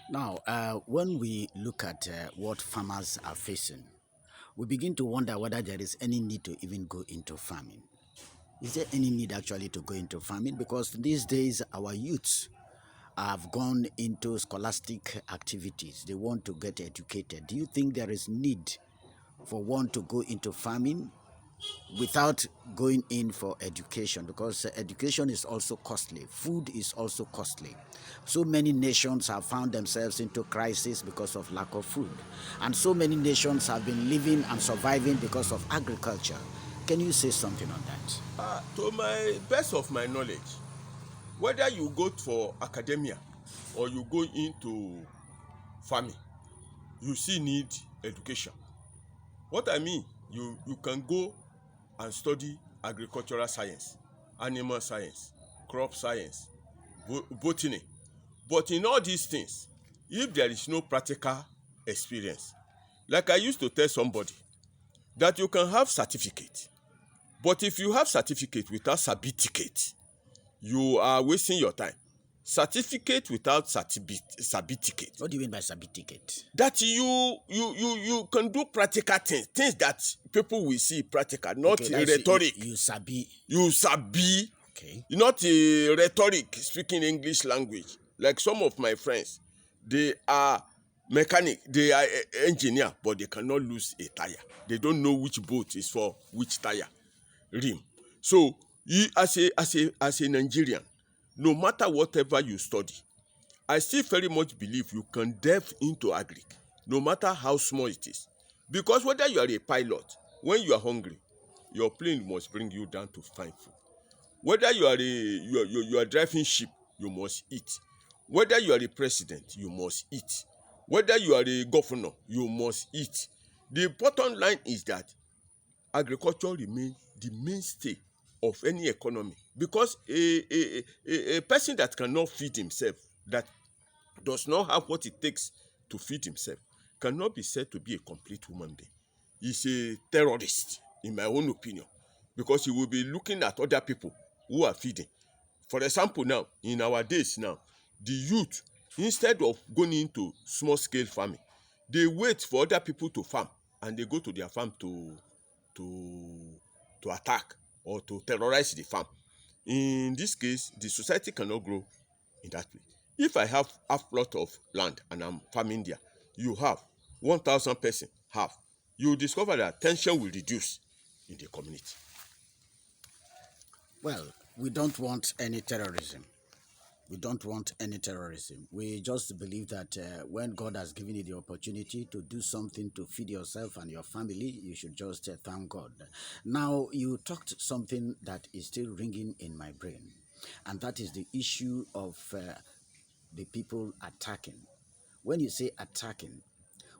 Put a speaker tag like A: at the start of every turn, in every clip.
A: Now, when we look at what farmers are facing, we begin to wonder whether there is any need to even go into farming. Is there any need actually to go into farming? Because these days, our youths have gone into scholastic activities. They want to get educated. Do you think there is need for one to go into farming without going in for education, because education is also costly, food is also costly. So many nations have found themselves into crisis because of lack of food, and so many nations have been living and surviving because of agriculture. Can you say something on that?
B: To my best of my knowledge, whether you go for academia or you go into farming, you still need education. What I mean, you can go and study agricultural science, animal science, crop science, botany. But in all these things, if there is no practical experience, like I used to tell somebody, that you can have certificate, but if you have certificate without certificate, you are wasting your time. Certificate without certificate,
A: What do you mean by certificate?
B: that you can do practical things that people will see practical, not
A: Okay, that's
B: rhetoric.
A: you sabi.
B: You sabi,
A: Okay.
B: not a rhetoric, speaking English language. Like some of my friends, they are mechanic, they are engineer, but they cannot lose a tire. They don't know which boat is for which tire rim. So you, as a Nigerian, no matter whatever you study, I still very much believe you can delve into agric, no matter how small it is. Because whether you are a pilot, when you are hungry, your plane must bring you down to find food. Whether you are driving ship, you must eat. Whether you are a president, you must eat. Whether you are a governor, you must eat. The bottom line is that agriculture remain the mainstay of any economy, because a person that cannot feed himself, that does not have what it takes to feed himself, cannot be said to be a complete human being. He's a terrorist, in my own opinion, because he will be looking at other people who are feeding. For example, now, in our days now, the youth, instead of going into small scale farming, they wait for other people to farm, and they go to their farm to to attack or to terrorize the farm. In this case, the society cannot grow in that way. If I have half plot of land and I'm farming there, you have 1,000 person have, you discover that tension will reduce in the community.
A: Well, we don't want any terrorism. We don't want any terrorism. We just believe that when God has given you the opportunity to do something to feed yourself and your family, you should just thank God. Now, you talked something that is still ringing in my brain, and that is the issue of the people attacking. When you say attacking,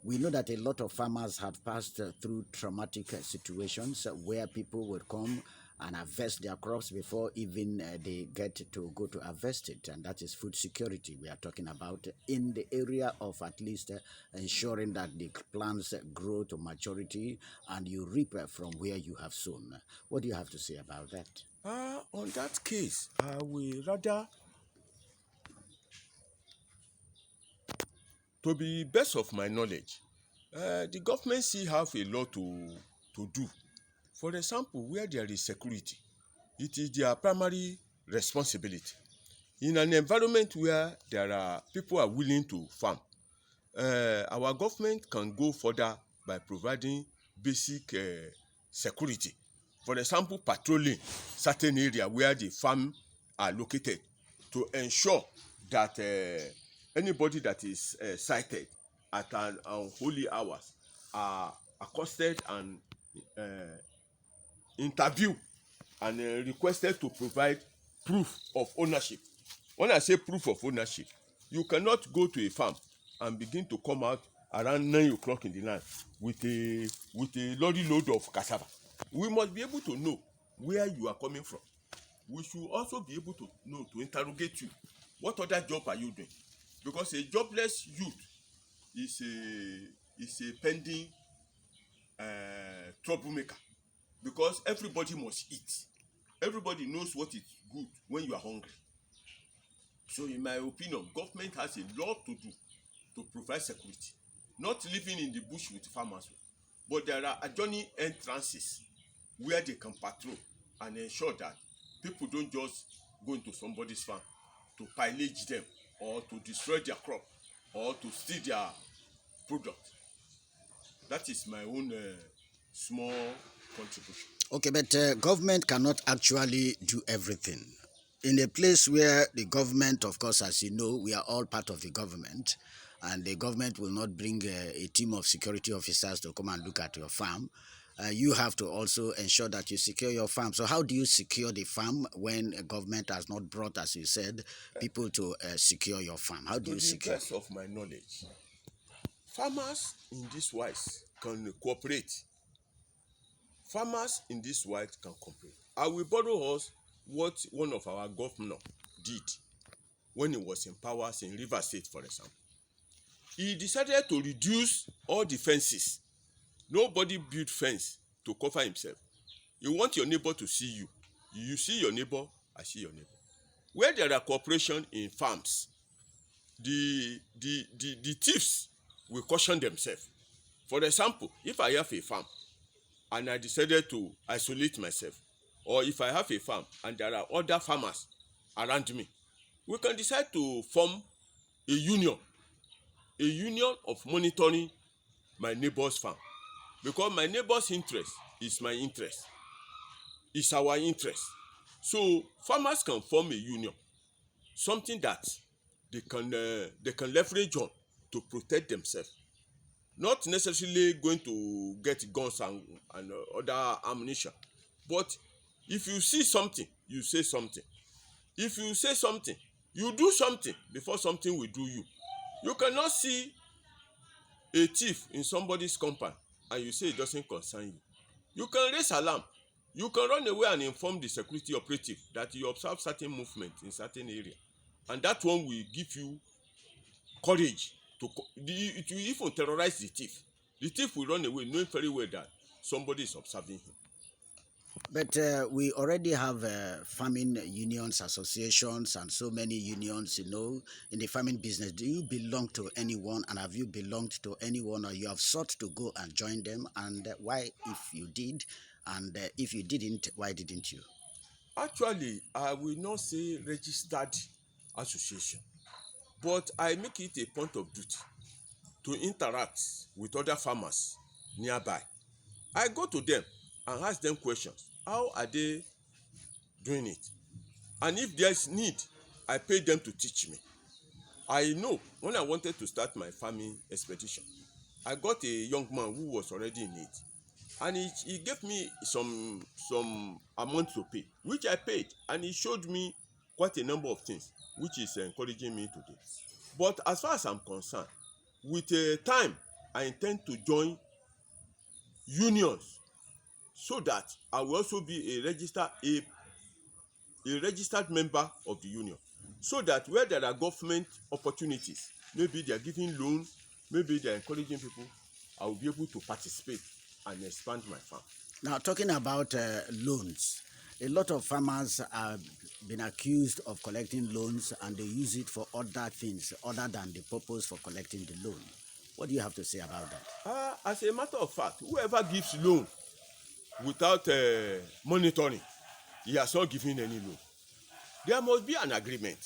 A: we know that a lot of farmers have passed through traumatic situations where people would come and harvest their crops before even they get to go to harvest it. And that is food security we are talking about in the area of at least ensuring that the plants grow to maturity and you reap from where you have sown. What do you have to say about that?
B: On that case, I will rather, to the best of my knowledge, the government still have a lot to do. For example, where there is security, it is their primary responsibility. In an environment where there are people are willing to farm, our government can go further by providing basic security. For example, patrolling certain area where the farm are located, to ensure that anybody that is sighted at an unholy hours are accosted and uh, interviewed and requested to provide proof of ownership. When I say proof of ownership, you cannot go to a farm and begin to come out around 9 o'clock in the night with a lorry load of cassava. We must be able to know where you are coming from. We should also be able to know, to interrogate you. What other job are you doing? Because a jobless youth is a pending troublemaker, because everybody must eat. Everybody knows what is good when you are hungry. So in my opinion, government has a lot to do to provide security, not living in the bush with farmers, but there are adjoining entrances where they can patrol and ensure that people don't just go into somebody's farm to pillage them or to destroy their crop or to steal their product. That is my own small contribution.
A: Okay, but government cannot actually do everything. In a place where the government, of course, as you know, we are all part of the government, and the government will not bring a team of security officers to come and look at your farm. You have to also ensure that you secure your farm. So how do you secure the farm when a government has not brought, as you said, people to secure your farm? How do you secure?
B: To the best of my knowledge, farmers in this wise can cooperate. Farmers in this wise can cooperate. I will borrow us what one of our governor did when he was in power in Rivers State, for example. He decided to reduce all the fences. Nobody built fence to cover himself. You want your neighbor to see you. You see your neighbor, I see your neighbor. Where there are cooperation in farms, the thieves will caution themselves. For example, if I have a farm and I decided to isolate myself, or if I have a farm and there are other farmers around me, we can decide to form a union of monitoring my neighbor's farm, because my neighbor's interest is my interest, is our interest. So farmers can form a union, something that they can leverage on to protect themselves, not necessarily going to get guns and other ammunition. But if you see something, you say something. If you say something, you do something before something will do you. You cannot see a thief in somebody's compound and you say it doesn't concern you. You can raise alarm. You can run away and inform the security operative that you observe certain movement in certain area, and that one will give you courage to it will even terrorize the thief. The thief will run away knowing very well that somebody is observing him.
A: But we already have farming unions, associations, and so many unions, in the farming business. Do you belong to anyone, and have you belonged to anyone, or you have sought to go and join them? And why, if you did, and if you didn't, why didn't you?
B: Actually, I will not say registered association, but I make it a point of duty to interact with other farmers nearby. I go to them and ask them questions. How are they doing it? And if there's need, I pay them to teach me. I know when I wanted to start my farming expedition, I got a young man who was already in it, and he gave me some amount to pay, which I paid, and he showed me quite a number of things, which is encouraging me today. But as far as I'm concerned, with time, I intend to join unions so that I will also be a registered member of the union, so that where there are government opportunities, maybe they are giving loans, maybe they are encouraging people, I will be able to participate and expand my farm.
A: Now, talking about loans, a lot of farmers have been accused of collecting loans, and they use it for other things other than the purpose for collecting the loan. What do you have to say about that?
B: As a matter of fact, whoever gives loan without monitoring, he has not given any loan. There must be an agreement.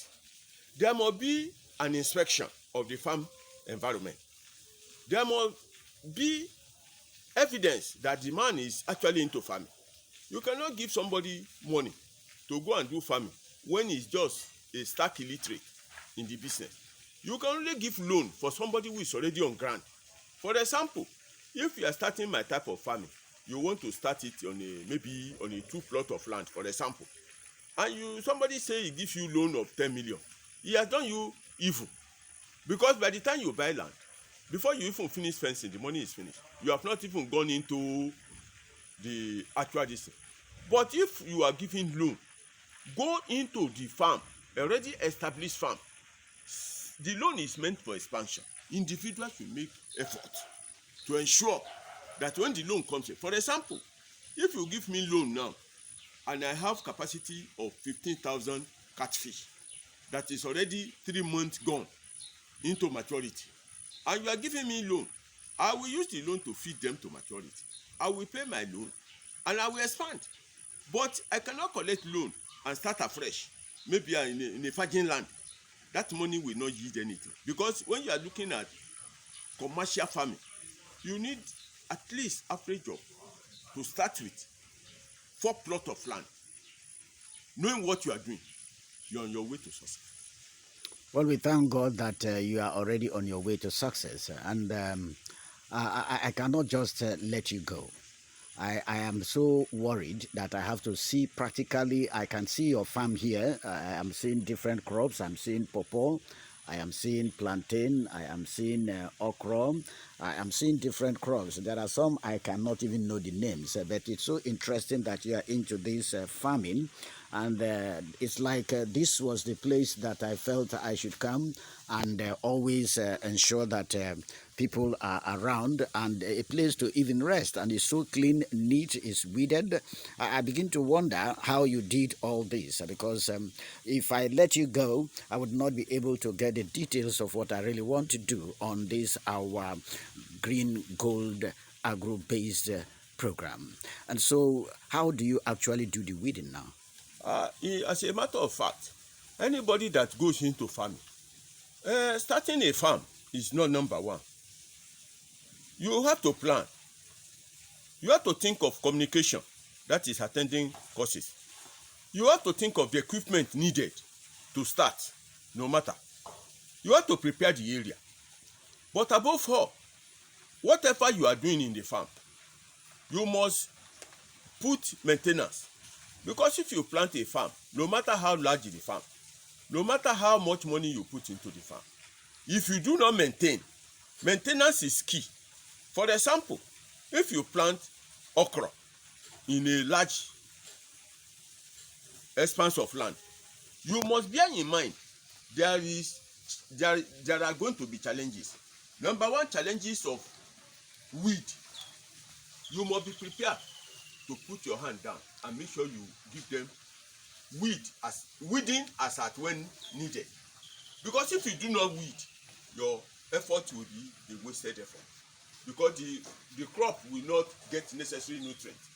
B: There must be an inspection of the farm environment. There must be evidence that the man is actually into farming. You cannot give somebody money to go and do farming when he's just a stark illiterate in the business. You can only give loan for somebody who is already on ground. For example, if you are starting my type of farming, you want to start it on maybe on a 2 plot of land, for example, and somebody say he gives you loan of 10 million, he has done you evil, because by the time you buy land, before you even finish fencing, the money is finished. You have not even gone into the actual distance. But if you are giving loan, go into the farm, already established farm. The loan is meant for expansion. Individuals will make effort to ensure that when the loan comes in, for example, if you give me loan now and I have capacity of 15,000 catfish that is already 3 months gone into maturity, and you are giving me loan, I will use the loan to feed them to maturity. I will pay my loan and I will expand. But I cannot collect loan and start afresh, maybe in a virgin land. That money will not yield anything, because when you are looking at commercial farming, you need at least average of, to start with, 4 plots of land. Knowing what you are doing, you're on your way to success.
A: Well, we thank God that you are already on your way to success, and I cannot just let you go. I am so worried that I have to see practically. I can see your farm here. I am seeing different crops. I'm seeing pawpaw. I am seeing plantain. I am seeing okra. I am seeing different crops. There are some I cannot even know the names, but it's so interesting that you are into this farming. And it's like this was the place that I felt I should come and always ensure that people are around, and a place to even rest. And it's so clean, neat, it's weeded. I begin to wonder how you did all this, because if I let you go, I would not be able to get the details of what I really want to do on this our Green Gold Agro-based program. And so how do you actually do the weeding now?
B: As a matter of fact, anybody that goes into farming, starting a farm is not number one. You have to plan. You have to think of communication, that is attending courses. You have to think of the equipment needed to start, no matter. You have to prepare the area. But above all, whatever you are doing in the farm, you must put maintenance. Because if you plant a farm, no matter how large the farm, no matter how much money you put into the farm, if you do not maintain, maintenance is key. For example, if you plant okra in a large expanse of land, you must bear in mind there are going to be challenges. Number one, challenges of weed. You must be prepared to put your hand down and make sure you give them weeding as at when needed. Because if you do not weed, your effort will be a wasted effort. Because the crop will not get necessary nutrients.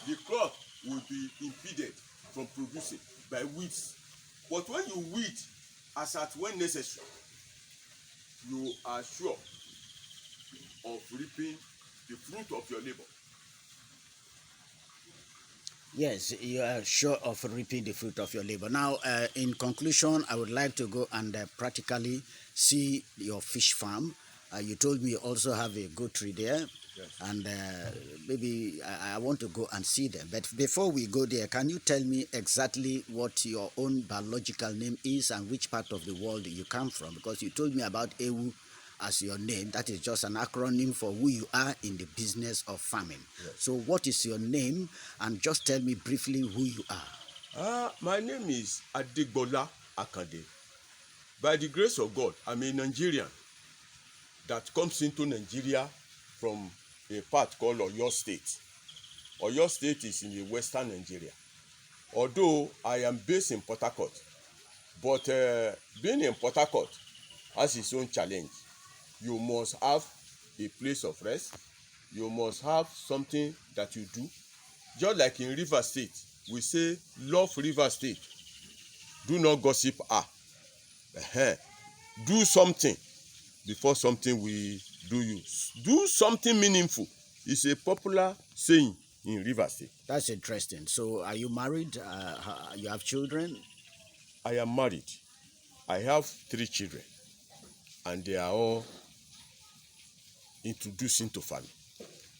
B: The crop will be impeded from producing by weeds. But when you weed as at when necessary, you are sure of reaping the fruit of your labor.
A: Yes, you are sure of reaping the fruit of your labor. Now, in conclusion, I would like to go and practically see your fish farm. You told me you also have a goatry there.
B: Yes.
A: And maybe I want to go and see them. But before we go there, can you tell me exactly what your own biological name is and which part of the world you come from? Because you told me about Ewu as your name. That is just an acronym for who you are in the business of farming.
B: Yes.
A: So what is your name? And just tell me briefly who you are.
B: My name is Adegbola Akande. By the grace of God, I'm a Nigerian that comes into Nigeria from a part called Oyo State. Oyo State is in the western Nigeria. Although I am based in Port Harcourt, but being in Port Harcourt has its own challenge. You must have a place of rest. You must have something that you do. Just like in River State, we say, love River State. Do not gossip her. Do something before something will do you. Do something meaningful. It's a popular saying in River State.
A: That's interesting. So are you married? You have children?
B: I am married. I have 3 children, and they are all introduced into farming.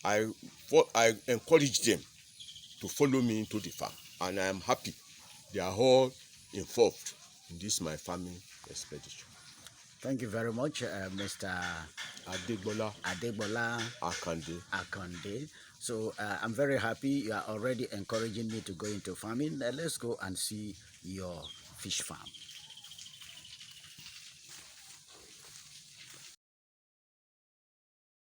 B: I encourage them to follow me into the farm, and I am happy they are all involved in this my farming expedition.
A: Thank you very much, Mr.
B: Adegbola
A: Akande. So I'm very happy you are already encouraging me to go into farming. Let's go and see your fish farm.